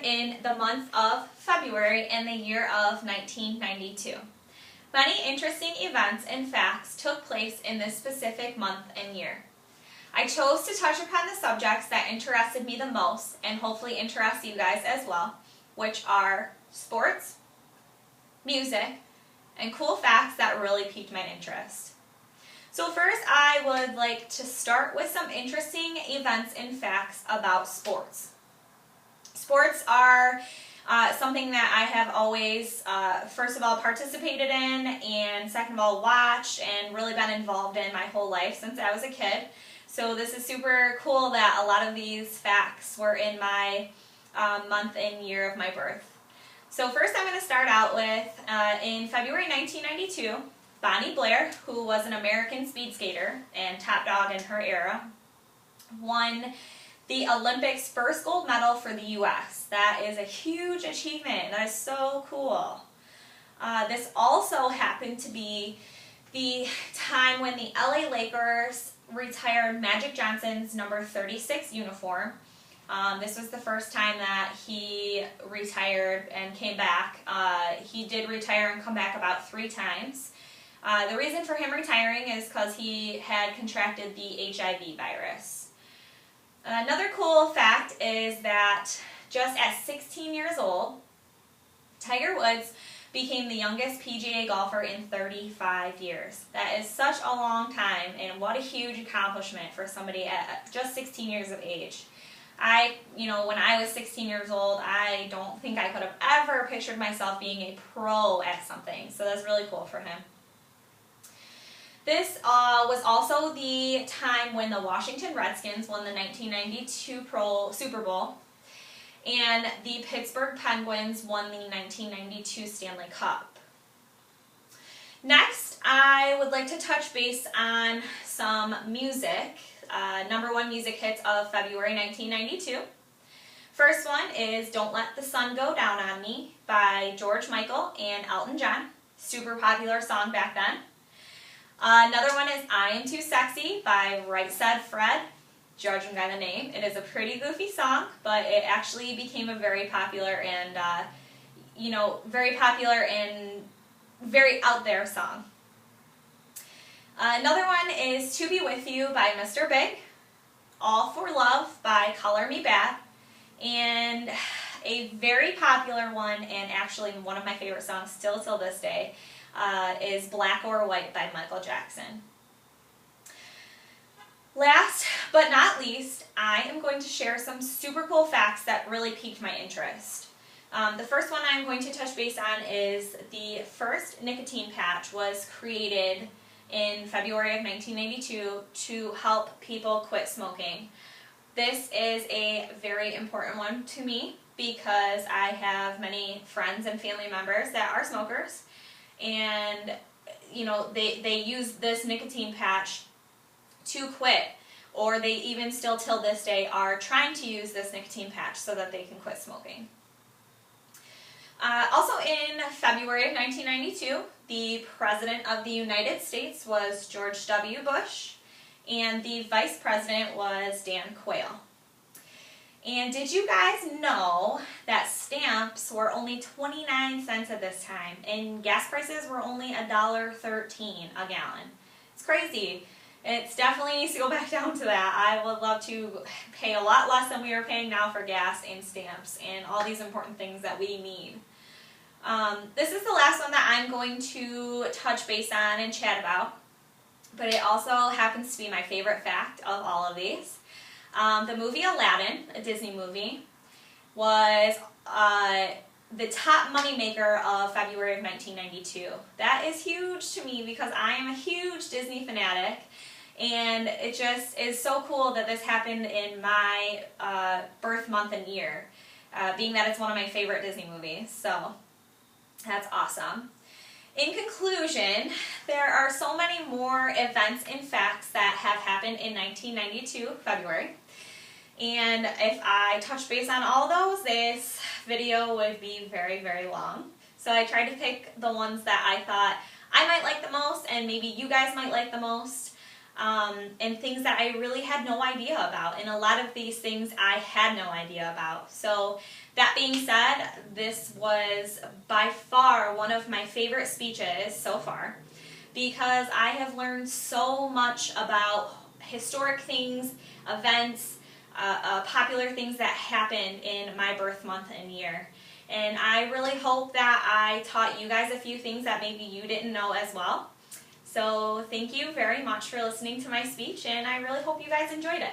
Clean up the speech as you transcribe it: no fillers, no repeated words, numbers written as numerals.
in the month of February in the year of 1992. Many interesting events and facts took place in this specific month and year. I chose to touch upon the subjects that interested me the most and hopefully interest you guys as well, which are sports, music, and cool facts that really piqued my interest. So first, I would like to start with some interesting events and facts about sports. Sports are something that I have always, first of all, participated in, and second of all, watched and really been involved in my whole life since I was a kid. So this is super cool that a lot of these facts were in my month and year of my birth. So first I'm going to start out with, in February 1992, Bonnie Blair, who was an American speed skater and top dog in her era, won the Olympics' first gold medal for the U.S. That is a huge achievement. That is so cool. This also happened to be the time when the LA Lakers retired Magic Johnson's number 36 uniform. This was the first time that he retired and came back. He did retire and come back about 3 times. The reason for him retiring is because he had contracted the HIV virus. Another cool fact is that just at 16 years old, Tiger Woods became the youngest PGA golfer in 35 years. That is such a long time, and what a huge accomplishment for somebody at just 16 years of age. When I was 16 years old, I don't think I could have ever pictured myself being a pro at something, so that's really cool for him. This was also the time when the Washington Redskins won the 1992 Super Bowl, and the Pittsburgh Penguins won the 1992 Stanley Cup. Next, I would like to touch base on some music, #1 music hits of February 1992. First one is Don't Let the Sun Go Down on Me by George Michael and Elton John. Super popular song back then. Another one is I Am Too Sexy by Right Said Fred. Judging by the name, it is a pretty goofy song, but it actually became a very popular and, very out there song. Another one is To Be With You by Mr. Big. All for Love by Color Me Badd. And a very popular one, and actually one of my favorite songs still till this day, is Black or White by Michael Jackson. Last but not least, I am going to share some super cool facts that really piqued my interest. The first one I'm going to touch base on is the first nicotine patch was created in February of 1992 to help people quit smoking. This is a very important one to me because I have many friends and family members that are smokers, and they use this nicotine patch to quit, or they even still till this day are trying to use this nicotine patch so that they can quit smoking. Also in February of 1992, the President of the United States was George W. Bush, and the Vice President was Dan Quayle. And did you guys know that stamps were only 29 cents at this time, and gas prices were only $1.13 a gallon? It's crazy. It definitely needs to go back down to that. I would love to pay a lot less than we are paying now for gas and stamps and all these important things that we need. This is the last one that I'm going to touch base on and chat about, but it also happens to be my favorite fact of all of these. The movie Aladdin, a Disney movie, was the top moneymaker of February of 1992. That is huge to me because I am a huge Disney fanatic, and it just is so cool that this happened in my birth month and year, being that it's one of my favorite Disney movies, so that's awesome. In conclusion, there are so many more events and facts that have happened in 1992, February. And if I touch base on all those, this video would be very, very long. So I tried to pick the ones that I thought I might like the most and maybe you guys might like the most. and things that I really had no idea about. And a lot of these things I had no idea about. So that being said, this was by far one of my favorite speeches so far, because I have learned so much about historic things, events, popular things that happened in my birth month and year. And I really hope that I taught you guys a few things that maybe you didn't know as well. So thank you very much for listening to my speech, and I really hope you guys enjoyed it.